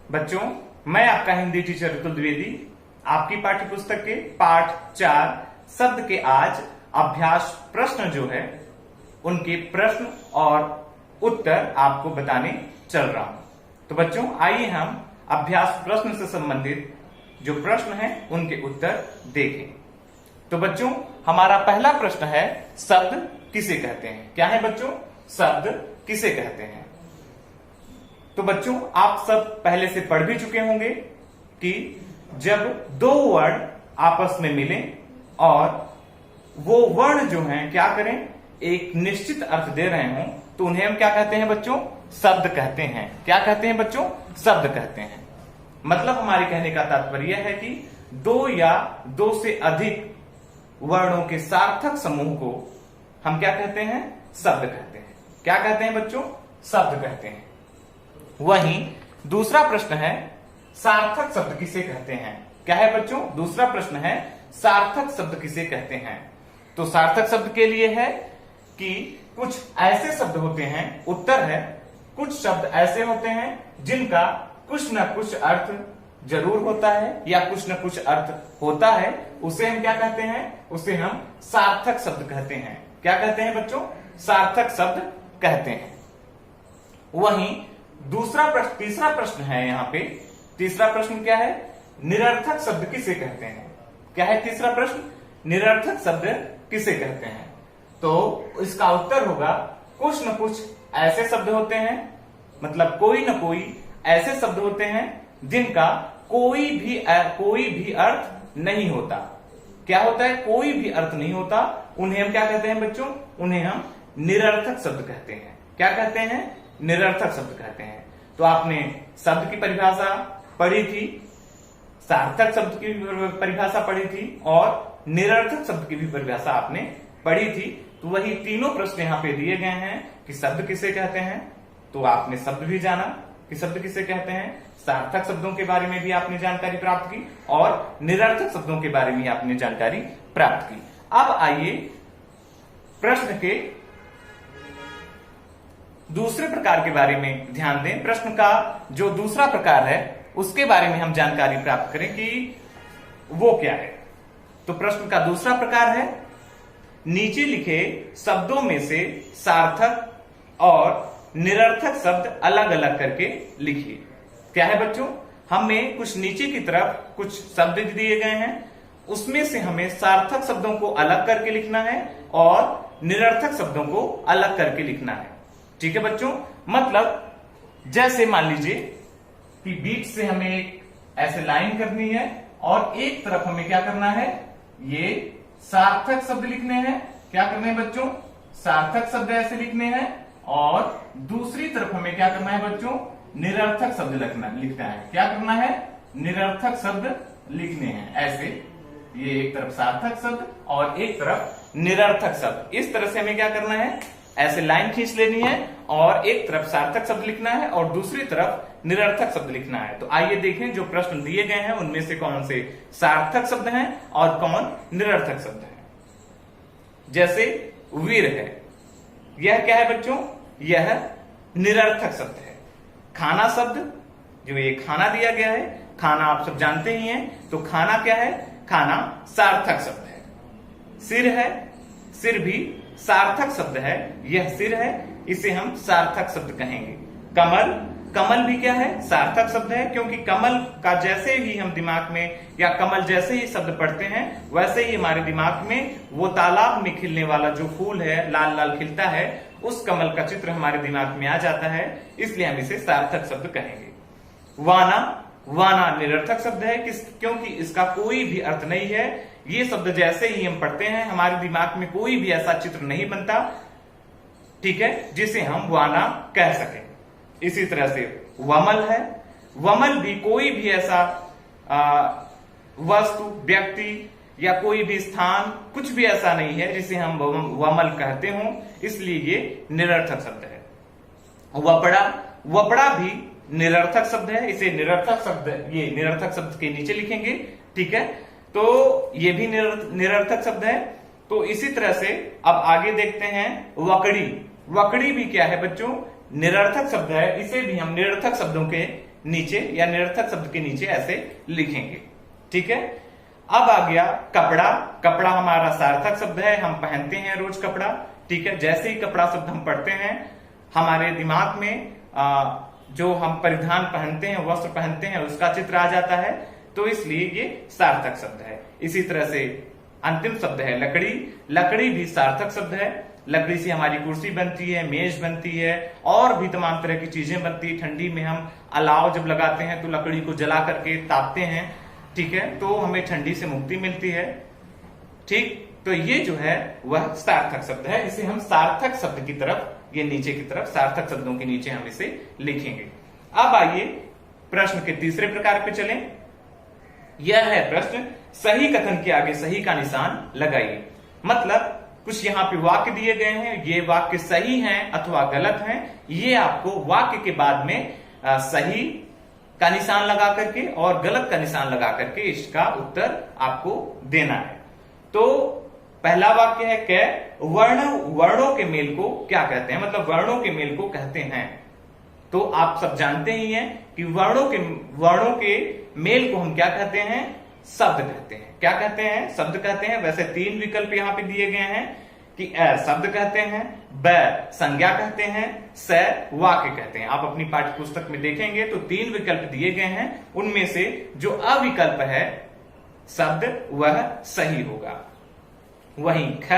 बच्चों, मैं आपका हिंदी टीचर ऋतुल द्विवेदी आपकी पाठ्य पुस्तक के पाठ 4 शब्द के आज अभ्यास प्रश्न जो है उनके प्रश्न और उत्तर आपको बताने चल रहा हूं। तो बच्चों, आइए हम अभ्यास प्रश्न से संबंधित जो प्रश्न है उनके उत्तर देखें। तो बच्चों, हमारा पहला प्रश्न है, शब्द किसे कहते हैं? क्या है बच्चों? शब्द किसे कहते हैं? तो बच्चों, आप सब पहले से पढ़ भी चुके होंगे कि जब दो वर्ण आपस में मिलें और वो वर्ण जो हैं क्या करें, एक निश्चित अर्थ दे रहे हों, तो उन्हें हम क्या कहते हैं बच्चों? शब्द कहते हैं। क्या कहते हैं बच्चों? शब्द कहते हैं। मतलब हमारे कहने का तात्पर्य है कि दो या दो से अधिक वर्णों के सार्थक समूह को हम क्या कहते हैं? शब्द कहते हैं। क्या कहते हैं बच्चों? शब्द कहते हैं। वहीं दूसरा प्रश्न है, सार्थक शब्द किसे कहते हैं? क्या है बच्चों? दूसरा प्रश्न है, सार्थक शब्द किसे कहते हैं? तो सार्थक शब्द के लिए है कि कुछ ऐसे शब्द होते हैं, उत्तर है कुछ शब्द ऐसे होते हैं जिनका कुछ न कुछ अर्थ जरूर होता है या कुछ न कुछ अर्थ होता है, उसे हम क्या कहते हैं? उसे हम सार्थक शब्द कहते हैं। क्या कहते हैं बच्चों? सार्थक शब्द कहते हैं। वहीं तीसरा प्रश्न है यहाँ पे। तीसरा प्रश्न क्या है? निरर्थक शब्द किसे कहते हैं? क्या है तीसरा प्रश्न? निरर्थक शब्द किसे कहते हैं? तो इसका उत्तर होगा, कुछ न कुछ ऐसे शब्द होते हैं, मतलब कोई न कोई ऐसे शब्द होते हैं जिनका कोई भी अर्थ नहीं होता। क्या होता है? कोई भी अर्थ नहीं होता। उन्हें हम क्या कहते हैं बच्चों? उन्हें हम निरर्थक शब्द कहते हैं। क्या कहते हैं? निरर्थक शब्द कहते हैं। तो आपने शब्द की परिभाषा पढ़ी थी, सार्थक शब्द की परिभाषा पढ़ी थी और निरर्थक शब्द की भी परिभाषा आपने पढ़ी थी। तो वही तीनों प्रश्न यहाँ पे दिए गए हैं कि शब्द किसे कहते हैं। तो आपने शब्द भी जाना कि शब्द किसे कहते हैं, सार्थक शब्दों के बारे में भी आपने जानकारी प्राप्त की और निरर्थक शब्दों के बारे में आपने जानकारी प्राप्त की। अब आइए प्रश्न के दूसरे प्रकार के बारे में ध्यान दें। प्रश्न का जो दूसरा प्रकार है उसके बारे में हम जानकारी प्राप्त करें कि वो क्या है। तो प्रश्न का दूसरा प्रकार है, नीचे लिखे शब्दों में से सार्थक और निरर्थक शब्द अलग अलग करके लिखिए। क्या है बच्चों? हमें कुछ नीचे की तरफ कुछ शब्द दिए गए हैं, उसमें से हमें सार्थक शब्दों को अलग करके लिखना है और निरर्थक शब्दों को अलग करके लिखना है। ठीक है बच्चों? मतलब जैसे मान लीजिए कि बीच से हमें एक ऐसे लाइन करनी है और एक तरफ हमें क्या करना है, ये सार्थक शब्द लिखने हैं। क्या करने हैं बच्चों? सार्थक शब्द ऐसे लिखने हैं और दूसरी तरफ हमें क्या करना है बच्चों? निरर्थक शब्द लिखना है। क्या करना है? निरर्थक शब्द लिखने हैं। ऐसे ये एक तरफ सार्थक शब्द और एक तरफ निरर्थक शब्द, इस तरह से हमें क्या करना है, ऐसे लाइन खींच लेनी है और एक तरफ सार्थक शब्द लिखना है और दूसरी तरफ निरर्थक शब्द लिखना है। तो आइए देखें जो प्रश्न दिए गए हैं उनमें से कौन से सार्थक शब्द हैं और कौन निरर्थक शब्द हैं। जैसे वीर है, यह क्या है बच्चों? यह निरर्थक शब्द है। खाना शब्द, जो ये खाना दिया गया है, खाना आप सब जानते ही हैं, तो खाना क्या है? खाना सार्थक शब्द है। सिर है, सिर भी सार्थक शब्द है, यह सिर है, इसे हम सार्थक शब्द कहेंगे। कमल, कमल भी क्या है? सार्थक शब्द है, क्योंकि कमल का जैसे ही हम दिमाग में या कमल जैसे ही शब्द पढ़ते हैं वैसे ही हमारे दिमाग में वो तालाब में खिलने वाला जो फूल है, लाल लाल खिलता है, उस कमल का चित्र हमारे दिमाग में आ जाता है, इसलिए हम इसे सार्थक शब्द कहेंगे। वाना, वाना निरर्थक शब्द है, क्योंकि इसका कोई भी अर्थ नहीं है। ये शब्द जैसे ही हम पढ़ते हैं हमारे दिमाग में कोई भी ऐसा चित्र नहीं बनता, ठीक है, जिसे हम वाना कह सकें। इसी तरह से वमल है, वमल भी कोई भी ऐसा वस्तु, व्यक्ति या कोई भी स्थान, कुछ भी ऐसा नहीं है जिसे हम वमल कहते हों, इसलिए ये निरर्थक शब्द है। वपड़ा, वपड़ा भी निरर्थक शब्द है, इसे निरर्थक शब्द, ये निरर्थक शब्द के नीचे लिखेंगे। ठीक है, तो ये भी निरर्थक शब्द है। तो इसी तरह से अब आगे देखते हैं वकड़ी। वकड़ी भी क्या है बच्चों? निरर्थक शब्द है, इसे भी हम निरर्थक शब्दों के नीचे या निरर्थक शब्द के नीचे ऐसे लिखेंगे। ठीक है, अब आ गया कपड़ा। कपड़ा हमारा सार्थक शब्द है, हम पहनते हैं रोज कपड़ा। ठीक है, जैसे ही कपड़ा शब्द हम पढ़ते हैं हमारे दिमाग में जो हम परिधान पहनते हैं, वस्त्र पहनते हैं, उसका चित्र आ जाता है, तो इसलिए ये सार्थक शब्द है। इसी तरह से अंतिम शब्द है लकड़ी। लकड़ी भी सार्थक शब्द है। लकड़ी से हमारी कुर्सी बनती है, मेज बनती है, और भी तमाम तरह की चीजें बनती है। ठंडी में हम अलाव जब लगाते हैं तो लकड़ी को जला करके तापते हैं। ठीक है, तो हमें ठंडी से मुक्ति मिलती है। ठीक, तो ये जो है वह सार्थक शब्द है। इसे हम सार्थक शब्द की तरफ, ये नीचे की तरफ सार्थक शब्दों के नीचे हम इसे लिखेंगे। अब आइए प्रश्न के तीसरे प्रकार पे चलें। यह है प्रश्न, सही कथन के आगे सही का निशान लगाइए। मतलब कुछ यहाँ पे वाक्य दिए गए हैं, ये वाक्य सही हैं अथवा गलत हैं, ये आपको वाक्य के बाद में सही का निशान लगा करके और गलत का निशान लगा करके इसका उत्तर आपको देना है। तो पहला वाक्य है कि वर्णों के मेल को क्या कहते हैं, मतलब वर्णों के मेल को कहते हैं। तो आप सब जानते ही हैं कि वर्णों के मेल को हम क्या कहते हैं, शब्द कहते हैं। क्या कहते हैं, शब्द कहते हैं। वैसे 3 विकल्प यहां पे दिए गए हैं कि अ शब्द कहते हैं, ब संज्ञा कहते हैं, स वाक्य कहते हैं। आप अपनी पाठ्य पुस्तक में देखेंगे तो 3 विकल्प दिए गए हैं, उनमें से जो अविकल्प है शब्द वह सही होगा। वहीं ख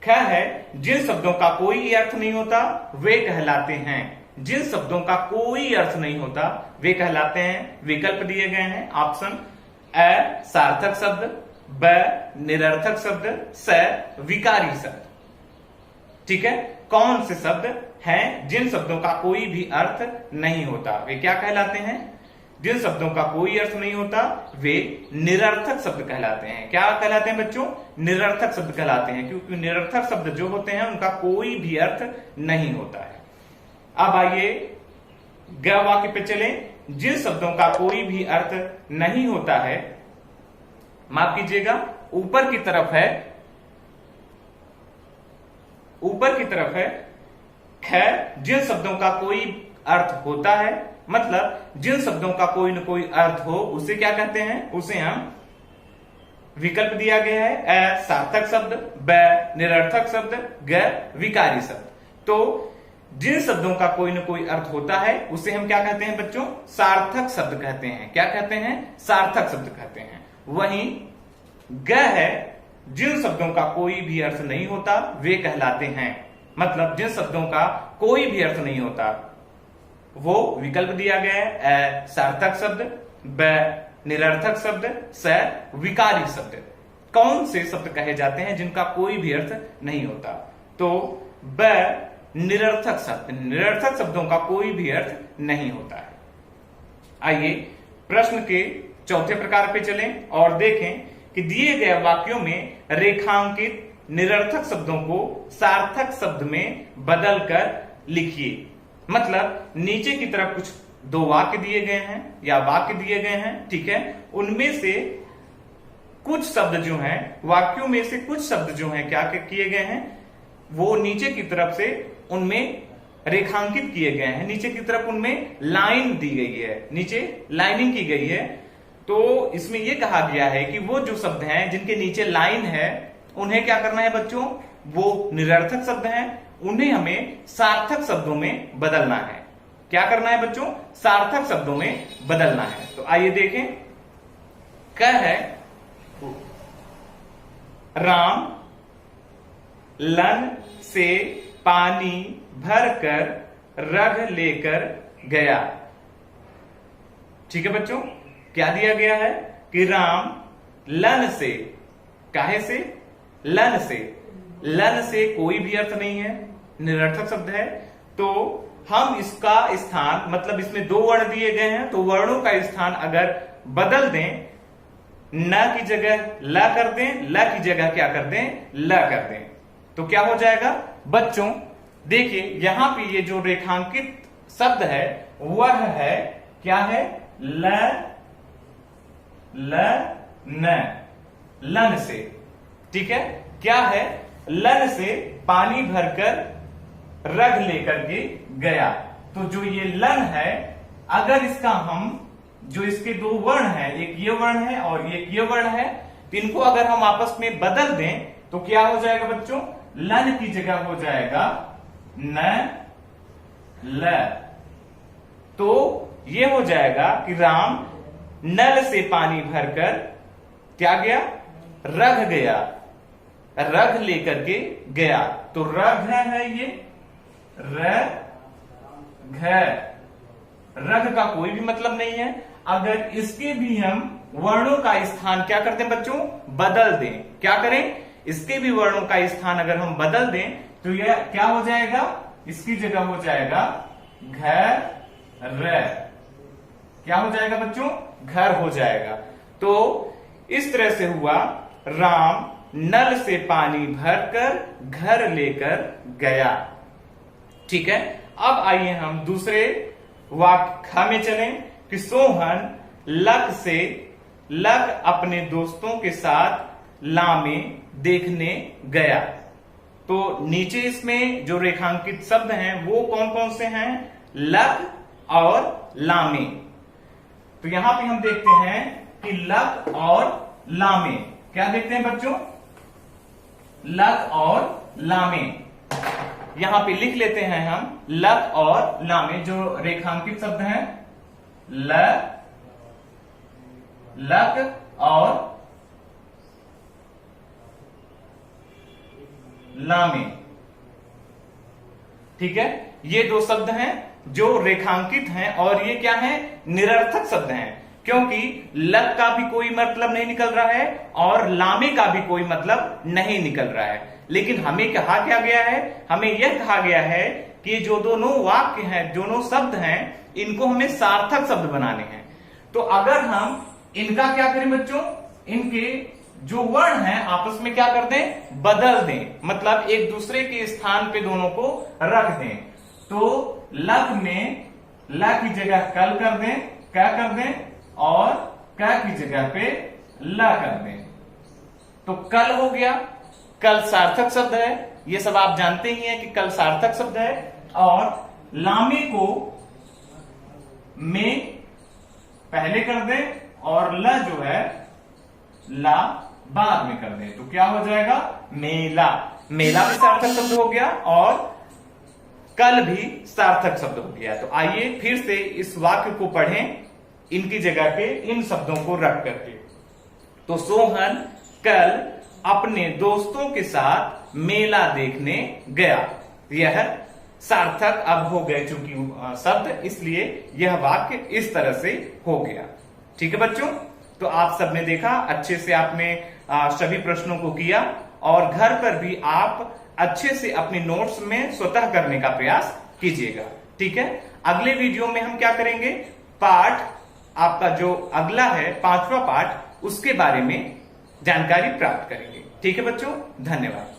है जिन शब्दों का कोई अर्थ नहीं होता वे कहलाते हैं। जिन शब्दों का कोई अर्थ नहीं होता वे कहलाते हैं। विकल्प दिए गए हैं ऑप्शन अ सार्थक शब्द, ब निरर्थक शब्द, स विकारी शब्द। ठीक है, कौन से शब्द हैं जिन शब्दों का कोई भी अर्थ नहीं होता, वे क्या कहलाते हैं? जिन शब्दों का कोई अर्थ नहीं होता वे निरर्थक शब्द कहलाते हैं। क्या कहलाते हैं बच्चों? निरर्थक शब्द कहलाते हैं, क्योंकि निरर्थक शब्द जो होते हैं उनका कोई भी अर्थ नहीं होता है। अब आइए ग वाक्य पे चले। जिन शब्दों का कोई भी अर्थ नहीं होता है, माफ कीजिएगा, ऊपर की तरफ है, ऊपर की तरफ है ख। जिन शब्दों का कोई अर्थ होता है, मतलब जिन शब्दों का कोई न कोई अर्थ हो उसे क्या कहते हैं? उसे हम विकल्प दिया गया है अ सार्थक शब्द, ब निरर्थक शब्द, ग विकारी शब्द। तो जिन शब्दों का कोई न कोई अर्थ होता है उसे हम क्या कहते हैं बच्चों? सार्थक शब्द कहते हैं। क्या कहते हैं? सार्थक शब्द कहते हैं। वहीं ग है जिन शब्दों का कोई भी अर्थ नहीं होता वे कहलाते हैं। मतलब जिन शब्दों का कोई भी अर्थ नहीं होता वो विकल्प दिया गया है अ सार्थक शब्द, ब निरर्थक शब्द, स विकारी शब्द। कौन से शब्द कहे जाते हैं जिनका कोई भी अर्थ नहीं होता? तो ब निरर्थक शब्द। निरर्थक शब्दों का कोई भी अर्थ नहीं होता है। आइए प्रश्न के चौथे प्रकार पे चलें और देखें कि दिए गए वाक्यों में रेखांकित निरर्थक शब्दों को सार्थक शब्द में बदलकर लिखिए। मतलब नीचे की तरफ कुछ 2 वाक्य दिए गए हैं या वाक्य दिए गए हैं, ठीक है, उनमें से कुछ शब्द जो हैं, वाक्यों में से कुछ शब्द जो हैं क्या किए गए हैं, वो नीचे की तरफ से उनमें रेखांकित किए गए हैं। नीचे की तरफ उनमें लाइन दी गई है, नीचे लाइनिंग की गई है। तो इसमें यह कहा गया है कि वो जो शब्द हैं जिनके नीचे लाइन है उन्हें क्या करना है बच्चों? वो निरर्थक शब्द हैं, उन्हें हमें सार्थक शब्दों में बदलना है। क्या करना है बच्चों? सार्थक शब्दों में बदलना है। तो आइए देखें। क है राम लन से पानी भरकर रग लेकर गया। ठीक है बच्चों, क्या दिया गया है कि राम लन से, काहे से? लन से। लन से कोई भी अर्थ नहीं है, निरर्थक शब्द है। तो हम इसका स्थान, मतलब इसमें 2 वर्ण दिए गए हैं, तो वर्णों का स्थान अगर बदल दें, न की जगह ल कर दें, ल की जगह क्या कर दें? ल कर दें, तो क्या हो जाएगा बच्चों? देखिए यहां पे ये जो रेखांकित शब्द है वह है क्या है? न, लन से। ठीक है, क्या है? लन से पानी भरकर रग लेकर के गया। तो जो ये लन है, अगर इसका हम जो इसके दो वर्ण है, एक ये वर्ण है और एक ये वर्ण है, तो इनको अगर हम आपस में बदल दें तो क्या हो जाएगा बच्चों? लन की जगह हो जाएगा न ल। तो ये हो जाएगा कि राम नल से पानी भरकर क्या गया? रग गया, रग लेकर के गया। तो रघ है ये, रघ का कोई भी मतलब नहीं है। अगर इसके भी हम वर्णों का स्थान क्या करते हैं बच्चों? बदल दें। क्या करें? इसके भी वर्णों का स्थान अगर हम बदल दें तो यह क्या हो जाएगा? इसकी जगह हो जाएगा घर। क्या हो जाएगा बच्चों? घर हो जाएगा। तो इस तरह से हुआ, राम नल से पानी भरकर घर लेकर गया। ठीक है, अब आइए हम दूसरे वाक्य में चलें कि सोहन लक अपने दोस्तों के साथ लामे देखने गया। तो नीचे इसमें जो रेखांकित शब्द हैं वो कौन कौन से हैं? लक और लामे। तो यहां पे हम देखते हैं कि लक और लामे, क्या देखते हैं बच्चों? लक और लामे। यहां पे लिख लेते हैं हम लक और लामे, जो रेखांकित शब्द हैं लक और लामे। ठीक है, ये दो शब्द हैं जो रेखांकित हैं और ये क्या है? निरर्थक शब्द हैं, क्योंकि लक का भी कोई मतलब नहीं निकल रहा है और लामे का भी कोई मतलब नहीं निकल रहा है। लेकिन हमें कहा क्या गया है? हमें यह कहा गया है कि जो दोनों वाक्य हैं, दोनों शब्द हैं, इनको हमें सार्थक शब्द बनाने हैं। तो अगर हम इनका क्या करें बच्चों? इनके जो वर्ण हैं आपस में क्या कर दें? बदल दें, मतलब एक दूसरे के स्थान पे दोनों को रख दें। तो लक में ल की जगह कल कर दें, क्या कर दें, और क की जगह पे ल कर दें। तो कल हो गया। कल सार्थक शब्द है, ये सब आप जानते ही हैं कि कल सार्थक शब्द है। और लामे को में पहले कर दें और ल जो है ला बाद में कर दें, तो क्या हो जाएगा? मेला। मेला भी सार्थक शब्द हो गया और कल भी सार्थक शब्द हो गया। तो आइए फिर से इस वाक्य को पढ़ें, इनकी जगह पे इन शब्दों को रख करके। तो सोहन कल अपने दोस्तों के साथ मेला देखने गया। यह सार्थक अब हो गए चूंकि शब्द, इसलिए यह वाक्य इस तरह से हो गया। ठीक है बच्चों, तो आप सबने देखा, अच्छे से आपने सभी प्रश्नों को किया और घर पर भी आप अच्छे से अपने नोट्स में स्वतः करने का प्रयास कीजिएगा। ठीक है, अगले वीडियो में हम क्या करेंगे? पाठ आपका जो अगला है 5वां पाठ, उसके बारे में जानकारी प्राप्त करेंगे। ठीक है बच्चों, धन्यवाद।